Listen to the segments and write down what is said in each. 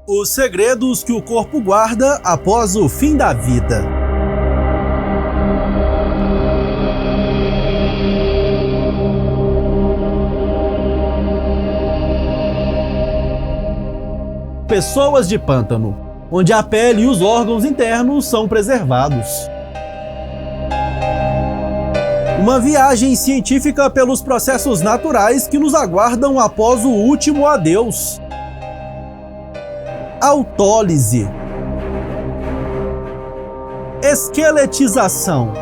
Os segredos que o corpo guarda após o fim da vida. Pessoas de pântano, onde a pele e os órgãos internos são preservados. Uma viagem científica pelos processos naturais que nos aguardam após o último adeus. Autólise. Esqueletização.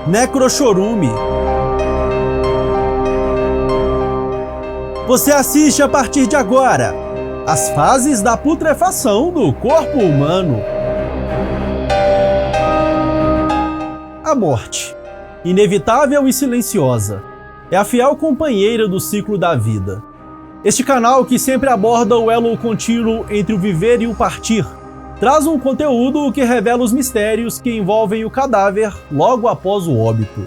Necrochorume. Você assiste a partir de agora as fases da putrefação do corpo humano. A morte, inevitável e silenciosa, é a fiel companheira do ciclo da vida. Este canal, que sempre aborda o elo contínuo entre o viver e o partir, traz um conteúdo que revela os mistérios que envolvem o cadáver logo após o óbito.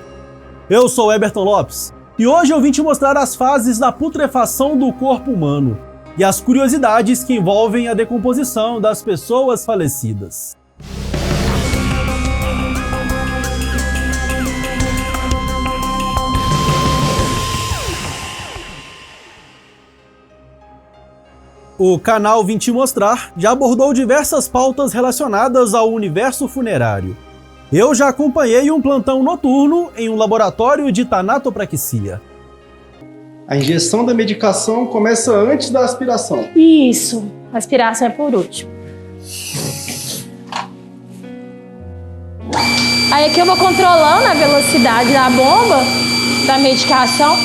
Eu sou Eberton Lopes e hoje eu vim te mostrar as fases da putrefação do corpo humano e as curiosidades que envolvem a decomposição das pessoas falecidas. O canal Vim Te Mostrar já abordou diversas pautas relacionadas ao universo funerário. Eu já acompanhei um plantão noturno em um laboratório de tanatopraxia. A injeção da medicação começa antes da aspiração. Isso, a aspiração é por último. Aí aqui eu vou controlando a velocidade da bomba, da medicação.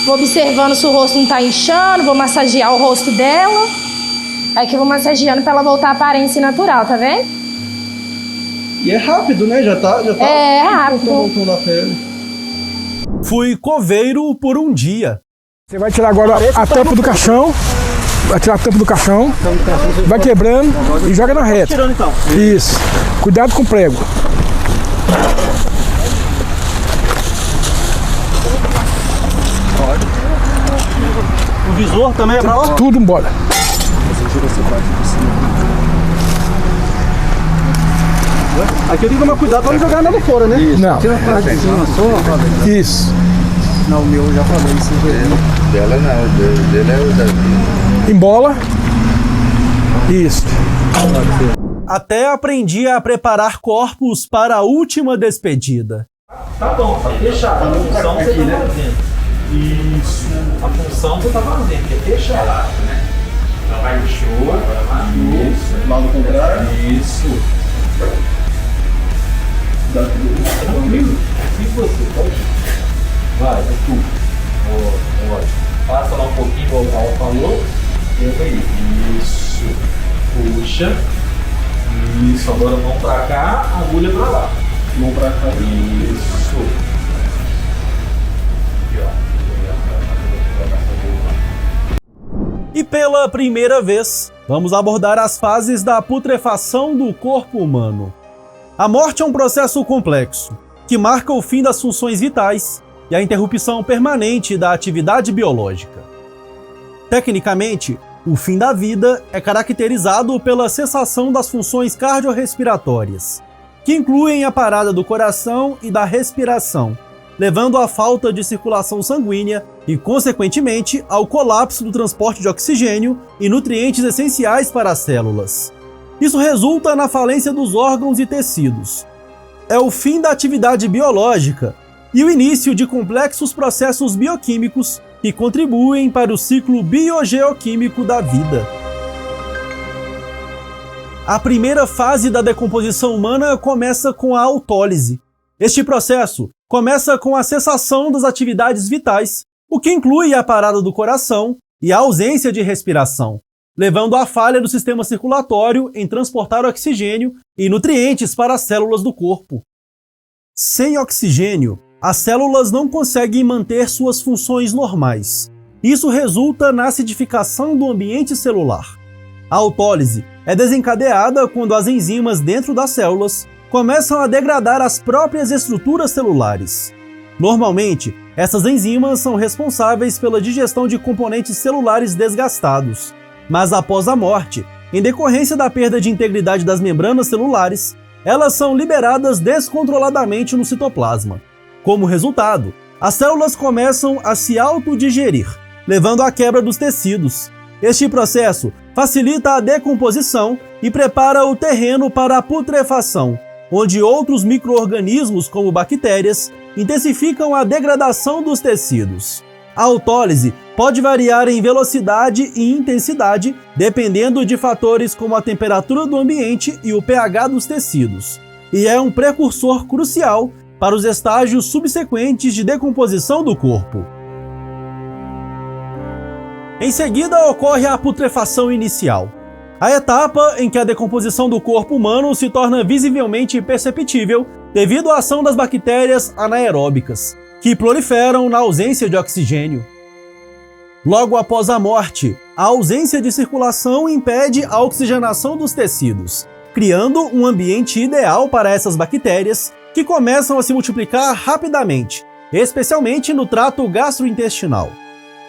Vou observando se o rosto não tá inchando, vou massagear o rosto dela. Aí que eu vou massageando pra ela voltar à aparência natural, tá vendo? E é rápido, né? Já tá é rápido. Voltando a pele. Fui coveiro por um dia. Você vai tirar agora a tampa do caixão. Vai tirar a tampa do caixão. Vai quebrando e joga na reta. Tirando então. Isso. Cuidado com o prego. O visor também é pra lá? Tudo embora. Aqui eu tenho que tomar cuidado pra não jogar nada fora, né? Isso. Não. Tira a parte de cima só. Isso. Não, o meu eu já falei isso. Dela não, o dele é o daqui. Embola. Isso. Até aprendi a preparar corpos para a última despedida. Tá bom, tá fechado. A função você tá fazendo. Isso. A função você tá fazendo, que é fechar. Né? Então vai show, agora vai. Isso. Lado contrário. Isso. Tranquilo. E você, pode ir. Vai, é tu. Ótimo. Passa lá um pouquinho, igual o Paulo falou. Entra aí. Isso. Puxa. Isso. Agora mão pra cá, agulha pra lá. Mão pra cá. Isso. Aqui, ó. E pela primeira vez, vamos abordar as fases da putrefação do corpo humano. A morte é um processo complexo, que marca o fim das funções vitais e a interrupção permanente da atividade biológica. Tecnicamente, o fim da vida é caracterizado pela cessação das funções cardiorrespiratórias, que incluem a parada do coração e da respiração, levando à falta de circulação sanguínea e, consequentemente, ao colapso do transporte de oxigênio e nutrientes essenciais para as células. Isso resulta na falência dos órgãos e tecidos. É o fim da atividade biológica e o início de complexos processos bioquímicos que contribuem para o ciclo biogeoquímico da vida. A primeira fase da decomposição humana começa com a autólise. Este processo começa com a cessação das atividades vitais, o que inclui a parada do coração e a ausência de respiração, levando à falha do sistema circulatório em transportar oxigênio e nutrientes para as células do corpo. Sem oxigênio, as células não conseguem manter suas funções normais. Isso resulta na acidificação do ambiente celular. A autólise é desencadeada quando as enzimas dentro das células começam a degradar as próprias estruturas celulares. Normalmente, essas enzimas são responsáveis pela digestão de componentes celulares desgastados, mas após a morte, em decorrência da perda de integridade das membranas celulares, elas são liberadas descontroladamente no citoplasma. Como resultado, as células começam a se autodigerir, levando à quebra dos tecidos. Este processo facilita a decomposição e prepara o terreno para a putrefação, onde outros micro-organismos, como bactérias, intensificam a degradação dos tecidos. A autólise pode variar em velocidade e intensidade, dependendo de fatores como a temperatura do ambiente e o pH dos tecidos, e é um precursor crucial para os estágios subsequentes de decomposição do corpo. Em seguida, ocorre a putrefação inicial, a etapa em que a decomposição do corpo humano se torna visivelmente perceptível devido à ação das bactérias anaeróbicas, que proliferam na ausência de oxigênio. Logo após a morte, a ausência de circulação impede a oxigenação dos tecidos, criando um ambiente ideal para essas bactérias, que começam a se multiplicar rapidamente, especialmente no trato gastrointestinal.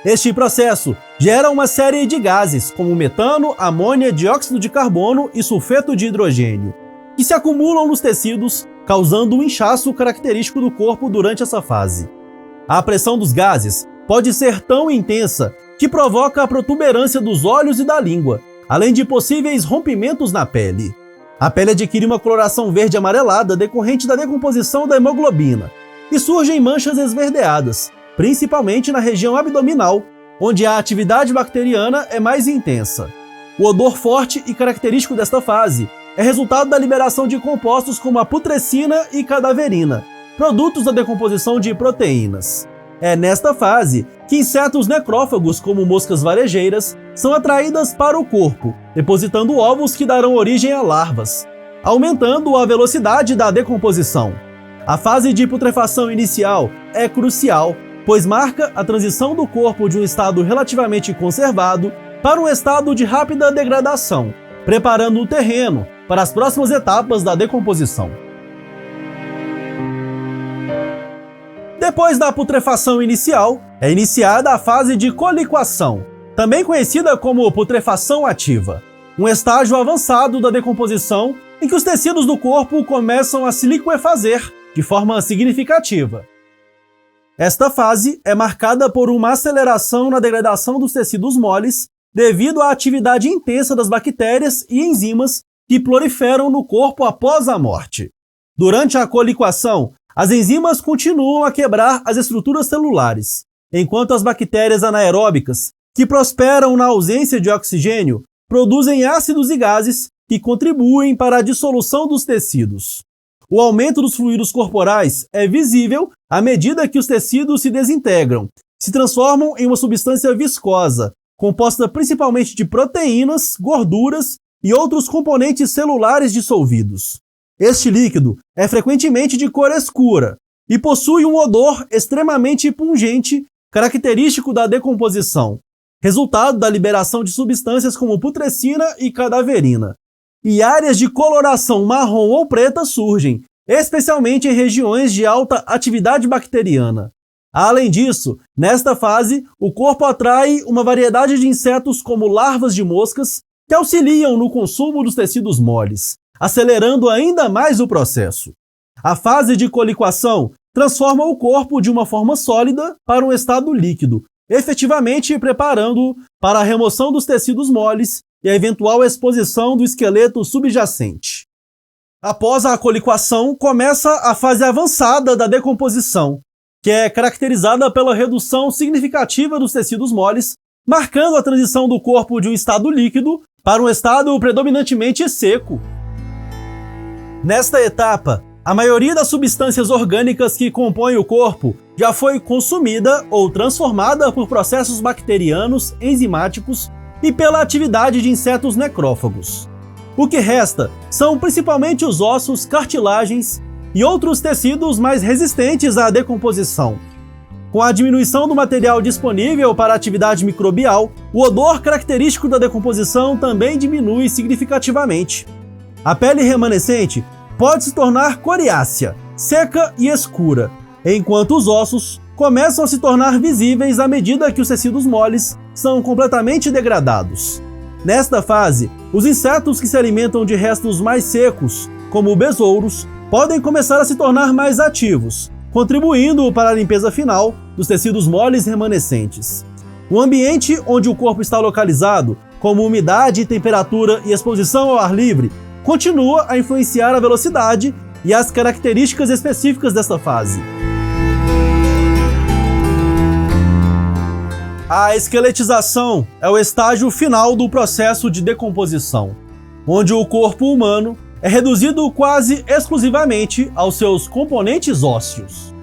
Este processo gera uma série de gases, como metano, amônia, dióxido de carbono e sulfeto de hidrogênio, que se acumulam nos tecidos, causando um inchaço característico do corpo durante essa fase. A pressão dos gases pode ser tão intensa que provoca a protuberância dos olhos e da língua, além de possíveis rompimentos na pele. A pele adquire uma coloração verde amarelada decorrente da decomposição da hemoglobina e surgem manchas esverdeadas, principalmente na região abdominal, onde a atividade bacteriana é mais intensa. O odor forte e característico desta fase é resultado da liberação de compostos como a putrescina e cadaverina, produtos da decomposição de proteínas. É nesta fase que insetos necrófagos, como moscas varejeiras, são atraídas para o corpo, depositando ovos que darão origem a larvas, aumentando a velocidade da decomposição. A fase de putrefação inicial é crucial, pois marca a transição do corpo de um estado relativamente conservado para um estado de rápida degradação, preparando o terreno para as próximas etapas da decomposição. Depois da putrefação inicial, é iniciada a fase de coliquação, também conhecida como putrefação ativa, um estágio avançado da decomposição em que os tecidos do corpo começam a se liquefazer de forma significativa. Esta fase é marcada por uma aceleração na degradação dos tecidos moles devido à atividade intensa das bactérias e enzimas que proliferam no corpo após a morte. Durante a coliquação, as enzimas continuam a quebrar as estruturas celulares, enquanto as bactérias anaeróbicas, que prosperam na ausência de oxigênio, produzem ácidos e gases que contribuem para a dissolução dos tecidos. O aumento dos fluidos corporais é visível à medida que os tecidos se desintegram, se transformam em uma substância viscosa, composta principalmente de proteínas, gorduras e outros componentes celulares dissolvidos. Este líquido é frequentemente de cor escura e possui um odor extremamente pungente, característico da decomposição, resultado da liberação de substâncias como putrescina e cadaverina. E áreas de coloração marrom ou preta surgem, especialmente em regiões de alta atividade bacteriana. Além disso, nesta fase, o corpo atrai uma variedade de insetos como larvas de moscas que auxiliam no consumo dos tecidos moles, acelerando ainda mais o processo. A fase de coliquação transforma o corpo de uma forma sólida para um estado líquido, efetivamente preparando-o para a remoção dos tecidos moles e a eventual exposição do esqueleto subjacente. Após a coliquação, começa a fase avançada da decomposição, que é caracterizada pela redução significativa dos tecidos moles, marcando a transição do corpo de um estado líquido para um estado predominantemente seco. Nesta etapa, a maioria das substâncias orgânicas que compõem o corpo já foi consumida ou transformada por processos bacterianos, enzimáticos e pela atividade de insetos necrófagos. O que resta são principalmente os ossos, cartilagens e outros tecidos mais resistentes à decomposição. Com a diminuição do material disponível para a atividade microbial, o odor característico da decomposição também diminui significativamente. A pele remanescente pode se tornar coriácea, seca e escura, enquanto os ossos começam a se tornar visíveis à medida que os tecidos moles são completamente degradados. Nesta fase, os insetos que se alimentam de restos mais secos, como besouros, podem começar a se tornar mais ativos, contribuindo para a limpeza final dos tecidos moles remanescentes. O ambiente onde o corpo está localizado, como umidade, temperatura e exposição ao ar livre, continua a influenciar a velocidade e as características específicas desta fase. A esqueletização é o estágio final do processo de decomposição, onde o corpo humano é reduzido quase exclusivamente aos seus componentes ósseos.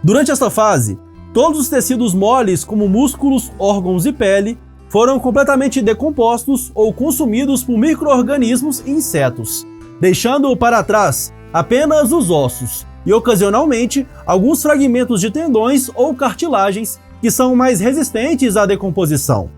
Durante esta fase, todos os tecidos moles, como músculos, órgãos e pele, foram completamente decompostos ou consumidos por micro-organismos e insetos, deixando para trás apenas os ossos e, ocasionalmente, alguns fragmentos de tendões ou cartilagens que são mais resistentes à decomposição.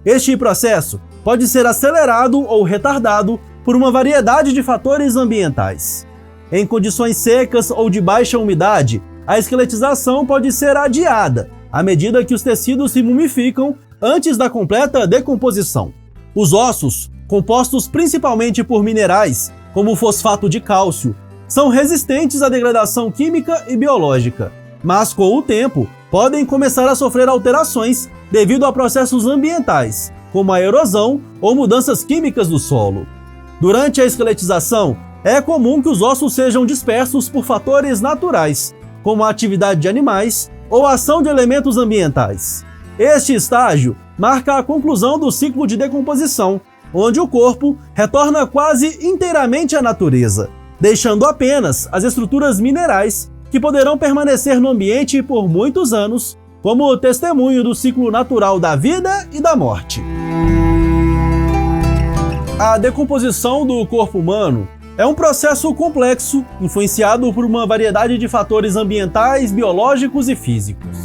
Este processo pode ser acelerado ou retardado por uma variedade de fatores ambientais. Em condições secas ou de baixa umidade, a esqueletização pode ser adiada à medida que os tecidos se mumificam antes da completa decomposição. Os ossos, compostos principalmente por minerais, como o fosfato de cálcio, são resistentes à degradação química e biológica, mas com o tempo podem começar a sofrer alterações devido a processos ambientais, como a erosão ou mudanças químicas do solo. Durante a esqueletização, é comum que os ossos sejam dispersos por fatores naturais, como a atividade de animais ou a ação de elementos ambientais. Este estágio marca a conclusão do ciclo de decomposição, onde o corpo retorna quase inteiramente à natureza, deixando apenas as estruturas minerais que poderão permanecer no ambiente por muitos anos, como testemunho do ciclo natural da vida e da morte. A decomposição do corpo humano é um processo complexo, influenciado por uma variedade de fatores ambientais, biológicos e físicos.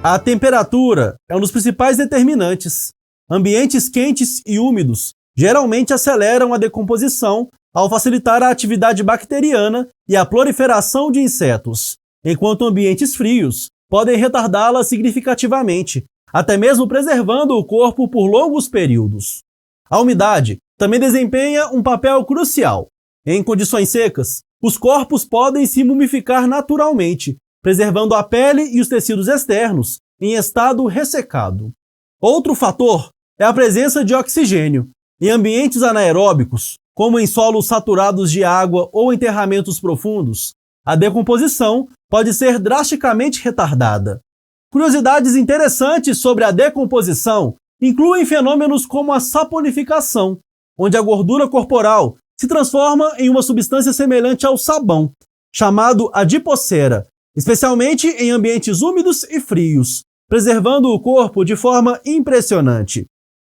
A temperatura é um dos principais determinantes. Ambientes quentes e úmidos geralmente aceleram a decomposição ao facilitar a atividade bacteriana e a proliferação de insetos, enquanto ambientes frios podem retardá-la significativamente, até mesmo preservando o corpo por longos períodos. A umidade também desempenha um papel crucial. Em condições secas, os corpos podem se mumificar naturalmente, preservando a pele e os tecidos externos em estado ressecado. Outro fator é a presença de oxigênio. Em ambientes anaeróbicos, como em solos saturados de água ou enterramentos profundos, a decomposição pode ser drasticamente retardada. Curiosidades interessantes sobre a decomposição incluem fenômenos como a saponificação, onde a gordura corporal se transforma em uma substância semelhante ao sabão, chamado adipocera, especialmente em ambientes úmidos e frios, preservando o corpo de forma impressionante.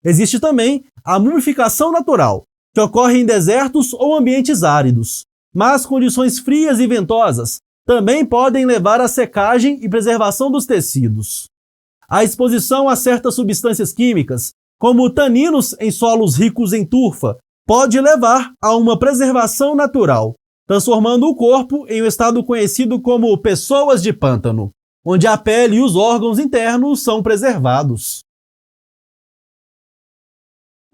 Existe também a mumificação natural, que ocorre em desertos ou ambientes áridos, mas condições frias e ventosas também podem levar à secagem e preservação dos tecidos. A exposição a certas substâncias químicas, como taninos em solos ricos em turfa, pode levar a uma preservação natural, transformando o corpo em um estado conhecido como pessoas de pântano, onde a pele e os órgãos internos são preservados.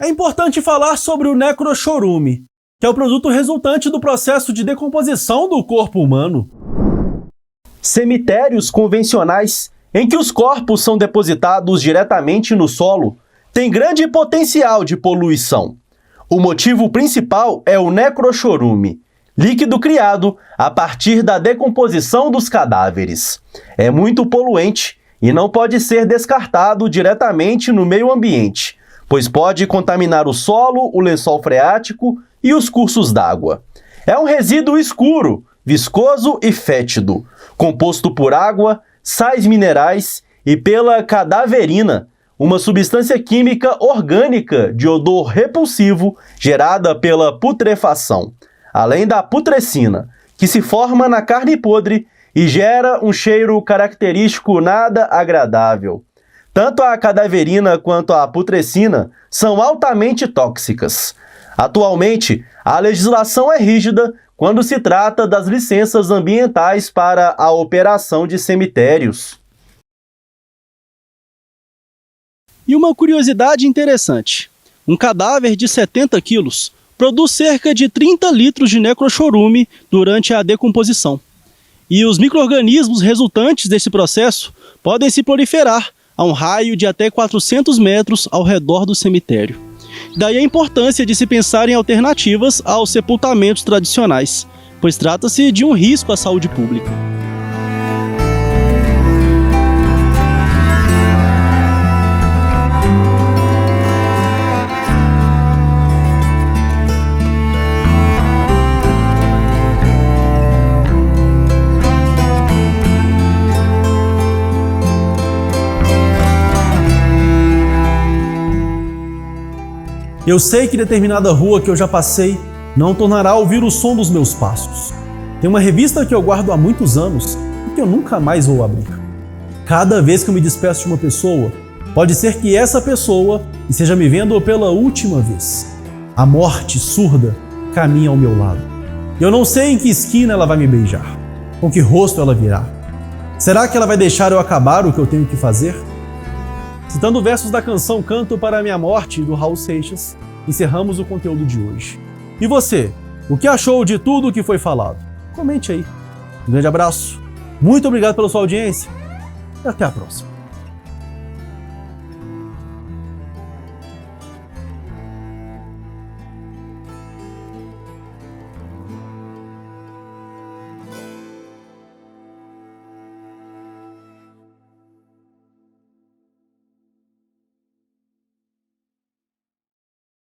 É importante falar sobre o necrochorume, que é o produto resultante do processo de decomposição do corpo humano. Cemitérios convencionais, em que os corpos são depositados diretamente no solo, têm grande potencial de poluição. O motivo principal é o necrochorume, líquido criado a partir da decomposição dos cadáveres. É muito poluente e não pode ser descartado diretamente no meio ambiente, pois pode contaminar o solo, o lençol freático e os cursos d'água. É um resíduo escuro, viscoso e fétido, composto por água, sais minerais e pela cadaverina, uma substância química orgânica de odor repulsivo gerada pela putrefação, além da putrescina, que se forma na carne podre e gera um cheiro característico nada agradável. Tanto a cadaverina quanto a putrescina são altamente tóxicas. Atualmente, a legislação é rígida quando se trata das licenças ambientais para a operação de cemitérios. E uma curiosidade interessante: um cadáver de 70 quilos produz cerca de 30 litros de necrochorume durante a decomposição. E os micro-organismos resultantes desse processo podem se proliferar a um raio de até 400 metros ao redor do cemitério. Daí a importância de se pensar em alternativas aos sepultamentos tradicionais, pois trata-se de um risco à saúde pública. Eu sei que determinada rua que eu já passei não tornará a ouvir o som dos meus passos. Tem uma revista que eu guardo há muitos anos e que eu nunca mais vou abrir. Cada vez que eu me despeço de uma pessoa, pode ser que essa pessoa esteja me vendo pela última vez. A morte surda caminha ao meu lado. Eu não sei em que esquina ela vai me beijar, com que rosto ela virá. Será que ela vai deixar eu acabar o que eu tenho que fazer? Citando versos da canção Canto para a Minha Morte, do Raul Seixas, encerramos o conteúdo de hoje. E você, o que achou de tudo o que foi falado? Comente aí. Um grande abraço, muito obrigado pela sua audiência e até a próxima.